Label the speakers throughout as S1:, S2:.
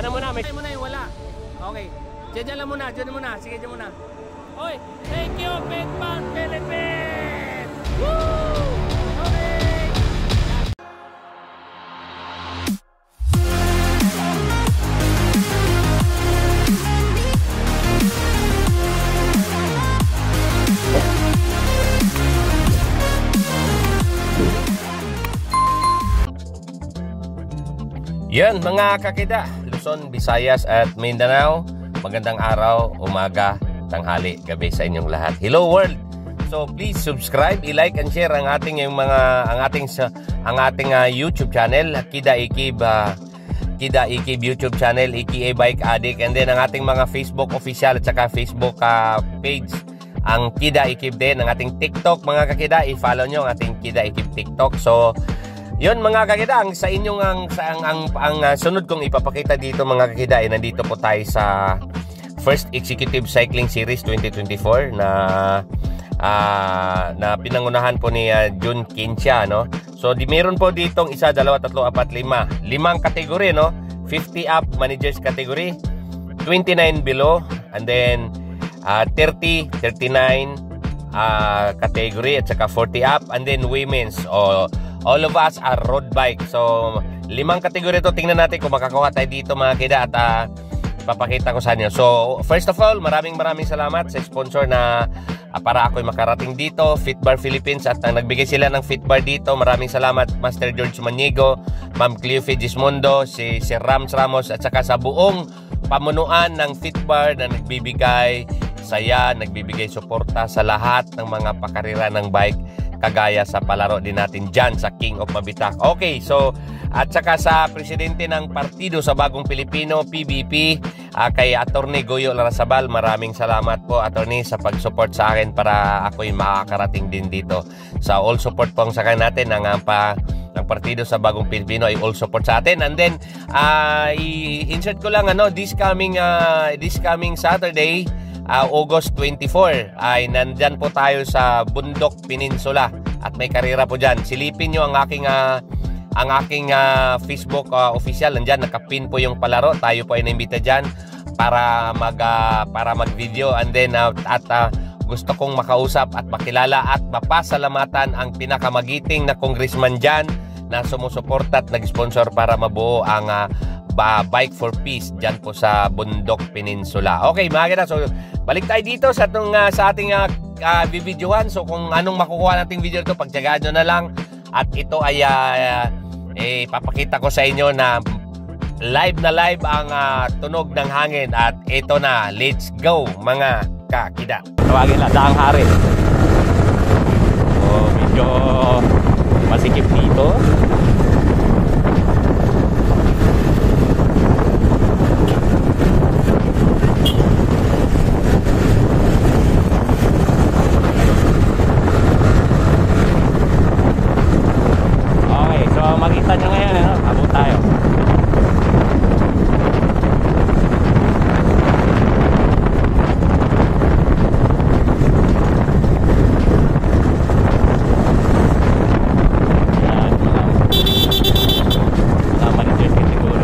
S1: na muna. May
S2: muna yung wala. Okay. Diyan lang muna, diyan muna. Sige, diyan muna. Oy, thank you, Petman Philippines! Woo! Okay!
S1: Yan mga kakida, Luzon, Visayas at Mindanao. Magandang araw, umaga, tanghali, gabi sa inyong lahat. Hello world. So please subscribe, i-like and share ang ating YouTube channel, Kida Ikib YouTube channel, Iki Bike Addict, and then ang ating mga Facebook official at saka Facebook page, ang Kida Ikib din, ang ating TikTok mga kakida, i-follow nyo ang ating Kida Ikib TikTok. So yun mga kakida, ang sa inyong ang sunod kong ipapakita dito mga kakida ay nandito po tayo sa First Executive Cycling Series 2024 na pinangunahan po ni Jun Kinsha, no? So meron po ditong 1, 2, 3, 4, 5 limang kategory, no? 50 up managers category, 29 below, and then 30, 39 category at saka 40 up, and then women's. All of us are road bike. So, limang kategory to. Tingnan natin kung makakuha tayo dito mga kida at papakita ko sa inyo. So, first of all, maraming salamat sa sponsor na para ako'y makarating dito, Fitbar Philippines, at nagbigay sila ng Fitbar dito. Maraming salamat Master George Maniego, Ma'am Cleofe Gismondo, si Rams Ramos, at saka sa buong pamunuan ng Fitbar na nagbibigay saya, nagbibigay suporta sa lahat ng mga pakarira ng bike, kagaya sa palaro din natin dyan sa King of Mabitak. Okay, so at saka sa presidente ng Partido sa Bagong Pilipino, PBP, kay Attorney Goyo Larrazabal, maraming salamat po Attorney sa pag-support sa akin para ako'y makakarating din dito. Sa all support po ang sakay natin ng Partido sa Bagong Pilipino ay all support sa atin. And then i-insert ko lang this coming Saturday, August 24 ay nandyan po tayo sa Bundok Peninsula at may karera po dyan. Silipin nyo ang aking Facebook official. Nandyan nakapin po yung palaro. Tayo po ay naimbita dyan para mag video, and then gusto kong makausap at makilala at mapasalamatan ang pinakamagiting na congressman dyan na sumusuporta at nag-sponsor para mabuo ang Bike for Peace dyan po sa Bundok Peninsula. Okay mga kida, so balik tayo dito sa ating videoan. So kung anong makukuha nating video ito, pagtyagaan nyo na lang. At ito ay papakita ko sa inyo na live ang tunog ng hangin. At ito na, let's go mga kakida. Tawagin na, Daang Hari. So medyo masikip dito. Makita nyo ngayon, abot tayo. Yan, mga managers siguro.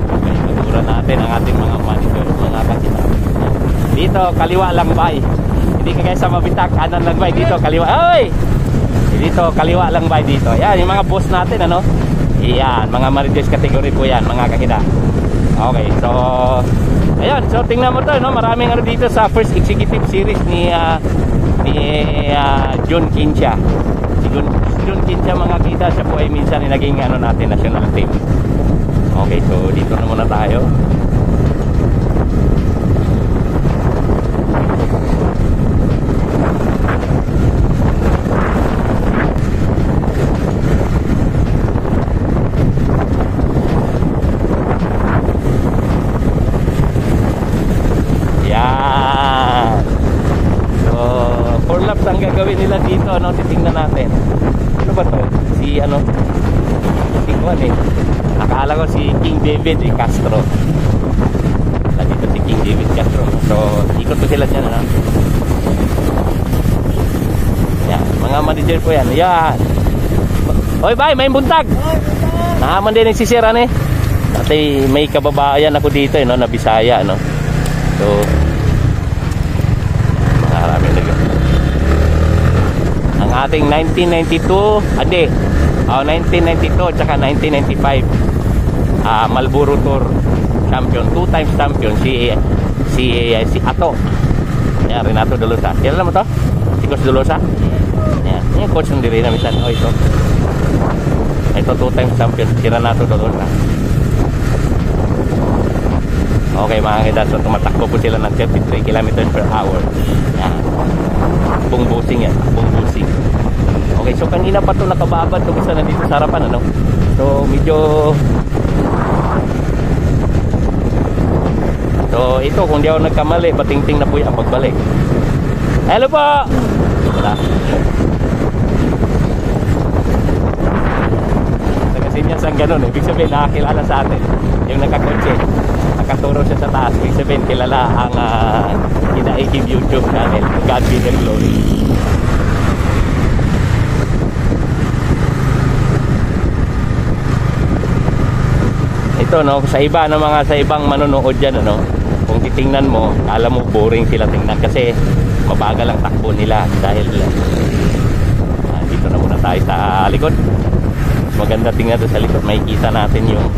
S1: Okay, magura natin ang ating mga managers, mga kakita. Dito, kaliwa lang bay. Hindi kagaya sa Mabitak, kanan lang bay. Dito, kaliwa. Ay! Dito, kaliwa lang bay dito. Yan, yung mga boss natin, Yan, mga managers category po yan, mga kakida. Okay, so ayun, so tingnan mo to, maraming dito sa First Executive Series ni Jun Kinsha. Si Jun Kinsha mga kita, siya po ay minsan naging natin, national team. Okay, so dito na muna tayo. Ang gagawin nila dito, titingnan natin. Ano ba to? Si akala ko si King David Castro. Dito si King David Castro. So, ikot ko sila dyan, Yan, mga manager po yan. Yan. Oy, bay, may buntag. Naman din nagsisira ni. Dati may kababayan ako dito, no, na Bisaya, no. So, marami talaga. Ang ating 1992, 1992 tsaka 1995 Marlboro Tour champion, 2 times champion si Ato. Yan, Renato Dolosa. Kilala mo to? Si Coach Dolosa? Yan, yung coach ng diri na minsan. Oh, ito 2 times champion si Renato Dolosa. Okay mga kita, so tumatakbo po sila ng 33 kilometers per hour. Yan, bungbusing yan, bungbusing. Okay, so kanina pa ito nakababad ito isa nandito sa harapan, ano? So medyo, so ito kung di ako nagkamali, patingting na po yan pagbalik. Hello po! Wala. Nagasinyas ang ganun, ibig sabihin nakakilala sa atin yung nakakotse, nakaturo siya sa taas, ibig sabihin kilala ang Kinaigib YouTube channel, God Be The Glory. Ito, no, sa iba ng mga sa ibang manonood diyan, ano, kung titingnan mo, alam mo boring sila tingnan kasi mabagal ang takbo nila dahil dito na muna tayo sa likod. Maganda tingnan doon sa likod, makikita natin yung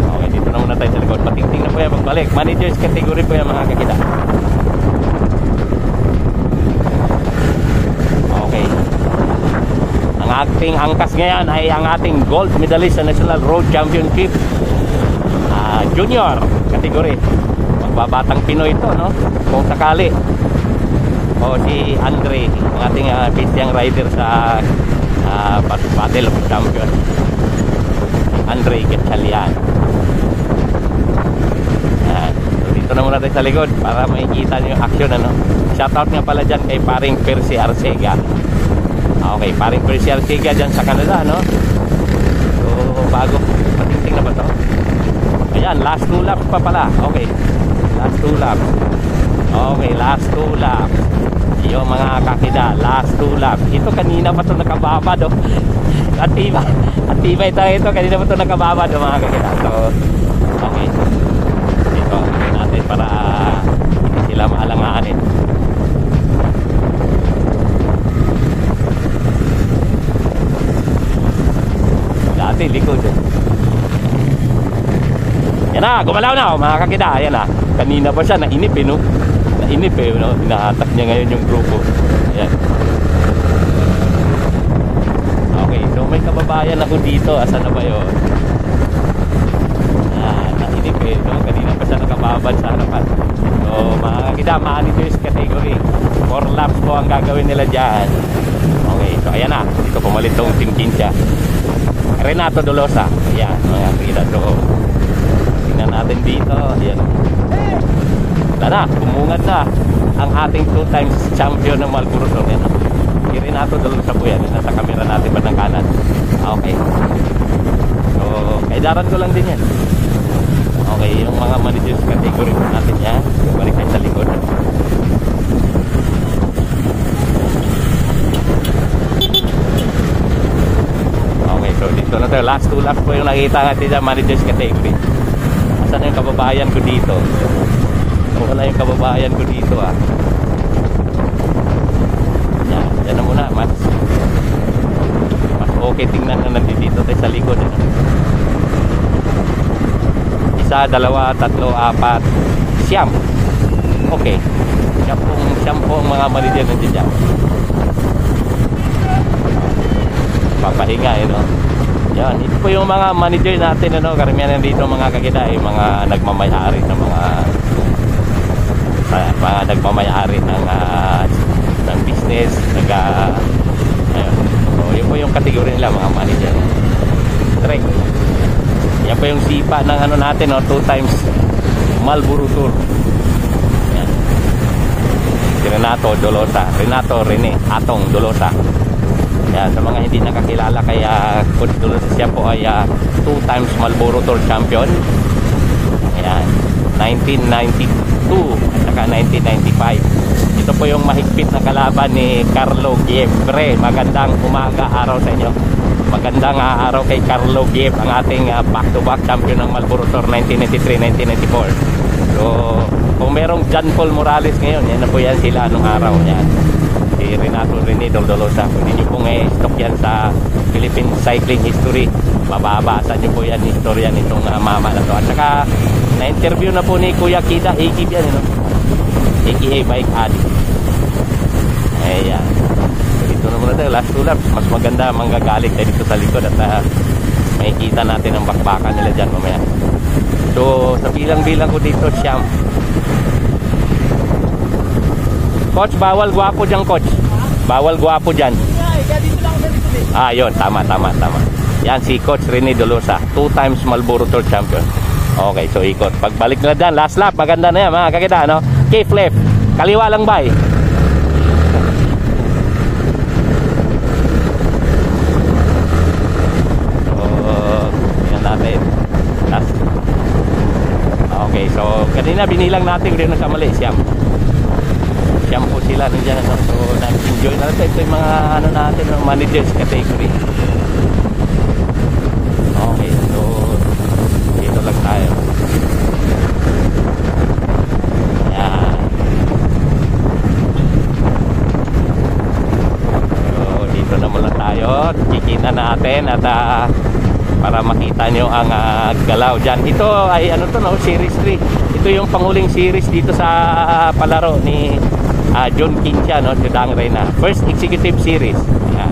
S1: okay, dito na muna tayo sa likod. Patingting na po yan pagbalik. Managers category po yan mga kakita. Ang ating angkas ngayon ay ang ating gold medalist sa National Road Championship junior category. Magbabatang Pinoy ito, no? Kung sakali. O si Andre, ang ating bistiyang rider sa Battle of Champions. Andre Gatchalian. So dito na muna tayo sa likod para makikita nyo yung action, ano? Shoutout nga pala dyan kay paring Percy Arcega. Okay, paring Percy Arcega dyan sa Canada, no? So bago, patingting na ba to? Ayan, last 2 laps pa pala. Okay, last 2 laps. Okay, last 2 laps. Yung mga kakida, last 2 laps. Ito kanina pa ito nakababad, oh. Atibay tayo ito, kanina pa ito nakababad, oh, mga kakida. So, okay, dito natin para hindi sila maalanganin. Dati likod, eh. Yan na, gumalaw na, oh, mga kakida. Yan na, kanina pa siya nainip, eh, no? Nainip, eh, no? Inahatak niya ngayon yung grupo. Yan. Okay, so may kababayan ako dito. Asan na ba yun? Nainip, eh, no? Kanina pa siya nakababad sa harapan. So mga kakida, managers category, 4 laps po ang gagawin nila dyan. Okay, so ayan na, dito pumalit tong Team Kinsha, Renato Dolosa. Ayan, mga kakida. So tingnan natin dito. Ayan, wala na, bumungad na ang ating 2 times champion ng Marlboro Tour. Yan, si Renato Dolosa po yan. Nasa camera natin pa ng kanan. Okay, so kaidaran ko lang din yan. Okay, yung mga managers category natin yan. Balik tayo sa likod. Okay, so dito na tayo. Last 2 laps po yung nakita natin sa managers category. Asan yung kababayan ko dito? Wala yung kababayan ko dito, ah. Yan na muna. Mas okay tingnan na nandito tayo sa likod, eh. 1, 2, 3, 4, 5. Okay, siyam po ang mga manager nandiyan dyan. Papahinga, eh, no? Yan, ito po yung mga manager natin, ano? Karamihan nandito mga kakita, eh, mga nagmamayari ng mga nagmamayari ng business, ayun. So yun po yung kategory nila, mga manager. Trek, yan po yung sipa ng ano natin, no? 2 times Marlboro Tour. Yan, si Renato Dolosa, Renato Rene Atong Dolosa. Yan, sa mga hindi nakakilala kay Coach Dolosa, siya po ay 2 times Marlboro Tour champion. Ayan, 1992
S3: at saka 1995. Ito po yung mahigpit na kalaban ni Carlo Giebre. Magandang umaga araw sa inyo. Magandang araw kay Carlo Gieb, ang ating back-to-back champion ng Marlboro Tour 1993-1994. So, kung merong John Paul Morales ngayon, yan na po yan sila anong araw yan. Si Renato Rene Dolosa. Kung hindi nyo pong stock yan sa Philippine Cycling History, mababasa nyo po yan historia nitong mama na to. At saka, na-interview na po ni Kuya Kida Higib yan, aka Bike Addict. Ayan. Dito na muna tayo, last two laps. Mas maganda manggagaling tayo dito sa likod at may kita natin ang bakbakan nila dyan mamaya. So sa bilang-bilang ko dito, siyam. Coach, bawal gwapo dyan, coach. Bawal gwapo dyan. Yun, tama. Yan si Coach Rene Dolosa, 2 times Marlboro Tour champion. Okay, so ikot. Pagbalik na dyan, last lap, maganda na yan mga kakita, no? Cave left, kaliwa lang bay. Okay, so kanina binilang natin rin sa mali, siyam po sila nandiyan, no? So nag-enjoy na natin. Ito yung mga ano natin, no? Managers category. Okay, so dito lang tayo. Ayan. So dito na muna tayo, kikita natin at para makita nyo ang galaw dyan. Ito ay ano to, no? Series 3. Ito yung panghuling series dito sa palaro ni John Kinsha, no? Si Dang Reyna. First executive series. Ayan.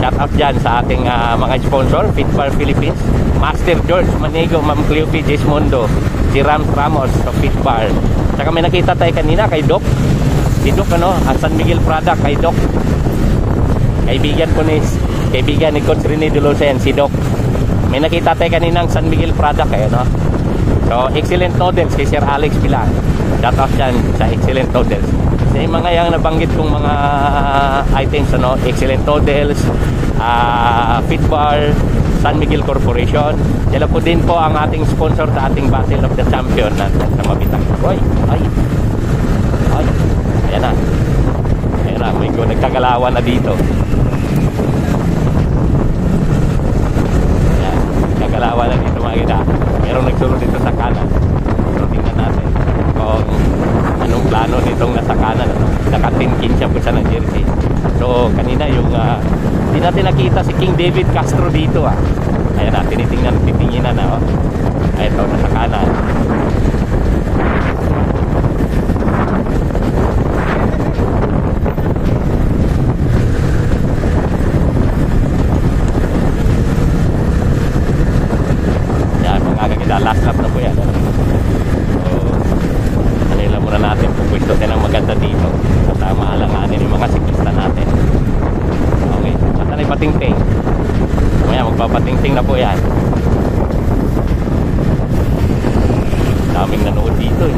S3: Shout out dyan sa ating mga sponsor, Fitbar Philippines, Master George Manego, Ma'am Cleopi Jesmondo, si Rams Ramos sa Fitbar. Saka may nakita tayo kanina kay Doc. Si Doc, ano? San Miguel product kay Doc. Kaibigan ni Coach Rene Dolosa yan, si Doc. May nakita tayo kaninang San Miguel product kayo, no? So, excellent noodles kay Sir Alex Pilar. Shout out dyan sa excellent noodles. Sa mga yung nabanggit kong mga items, ano? Excellent noodles, Fitbar, San Miguel Corporation. Sila po din po ang ating sponsor sa ating Battle of the Champion natin sa Mabitang. Ayan na. May nagkagalawan na dito. Kagalawan na dito mga kita. Merong nagsulod dito sa kanan. So tingnan natin kung anong plano nitong nasa kanan, ano? Nakatinkin siya po siya ng jersey. So kanina yung hindi natin nakita si King David Castro dito. Ayan na, titingnan na. Ayan ito, nasa kanan. Last lap na po yan. So, kanila muna natin pupwesto tayo ng maganda dito at maalanganin yung mga siklista natin. Okay, at na yung patingting. Mamaya magpapatingting na po yan. Daming nanood dito, eh.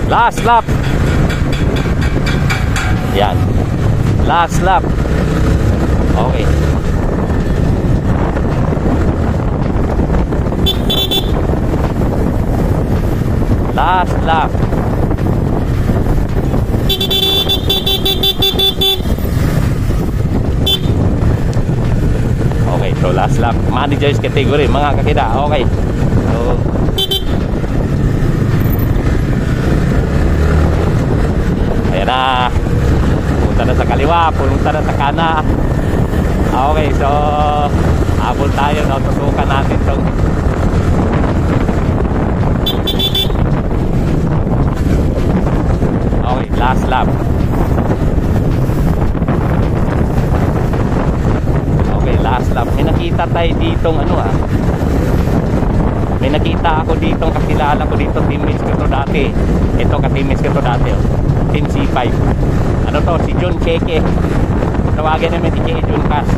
S3: Last lap. Yan, last lap. Okay. Last lap. Okay, so last lap. Managers category, mga kakita. Okay. So, ayan na. Punta na sa kaliwa, punta na sa kanan. Okay, so abot tayo, no? Tutukan natin itong okay, last lap. Okay, last lap. May nakita tayo ditong ano, may nakita ako ditong kakilala ko dito, teammates ko to dati. Ito ka-teammates ko to dati, Team C5. Ano to? Si John Cheque. Tawagan namin si Cheque John Cass.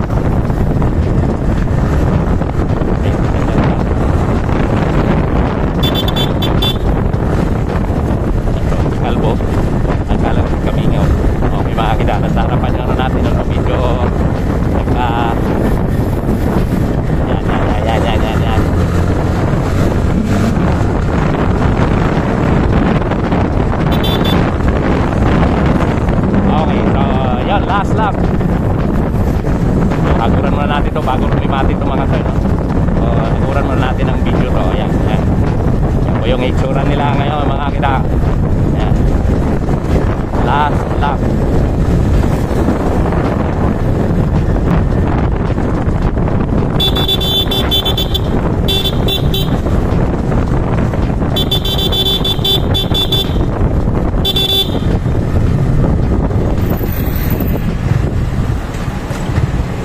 S3: Kalbo. Ang kalang kabingaw. Okay, makakita. Nasa harapan nyo natin ang video. Last lap.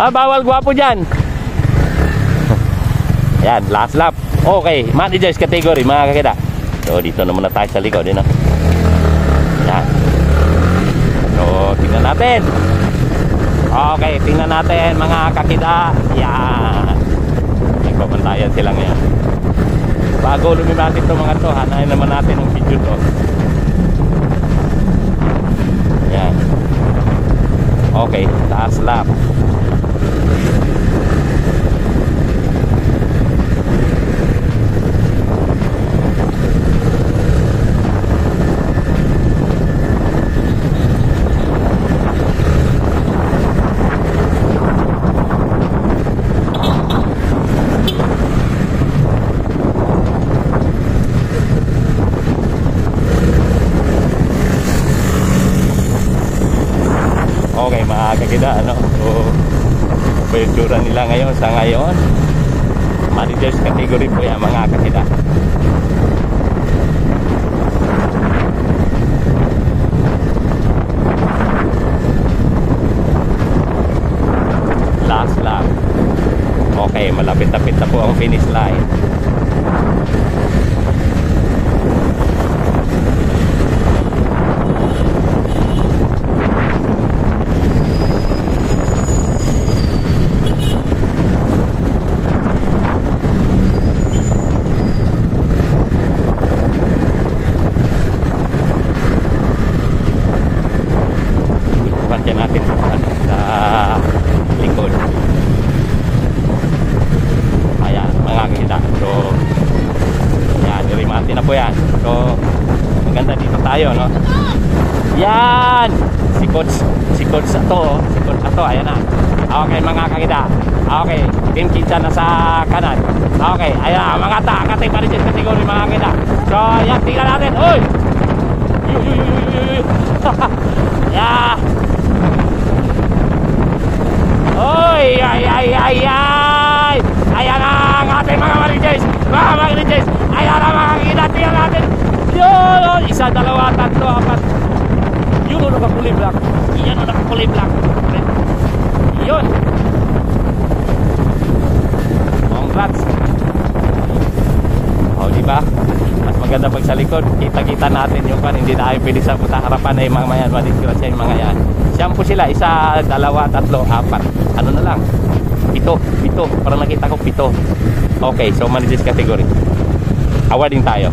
S3: Bawal gwapo dyan. Yan, last lap. Okay, managers category mga kakita. So dito na muna tayo sa likod din. Yan. So tingnan natin. Okay, tingnan natin mga kakita. Yan. Nagpapantayan sila ngayon. Bago lumimatin ito mga to, hanayin naman natin ang video to. Yan. Okay, last lap. Okay mga kakita, ano? So pa yung tsura nila ngayon sa ngayon. Managers category po yan mga kakita. Last lap. Okay, malapit-lapit na po ang finish line. Natin sa likod. Ayan mga kakita. So yan, dirimati na po yan. So maganda dito tayo, no? Yan si coach ato, ayan na. Okay mga kakita. Okay, team Kinsa na sa kanan. Okay, ayan mga kakati pa rin sa kategory mga kakita. So yan, tingnan natin. Uy! Yeah. Oy, ay. Ayan ang ating mga managers. Mga managers. Ayan ang mga kinatiyan natin. Yun. 1, 2, 3, 4. Yun o nakakulay black. Yan o nakakulay black. Yun. Congrats. O, diba? Mas maganda pag sa likod. Kita-kita natin yung pan. Hindi tayo pwede sa puta harapan ay mga yan. Madisgrasya yung mga yan. Siyam po sila. 1, 2, 3, 4. Ano na lang? 7. Parang nakita ko 7. Okay, so managers category. Awarding tayo.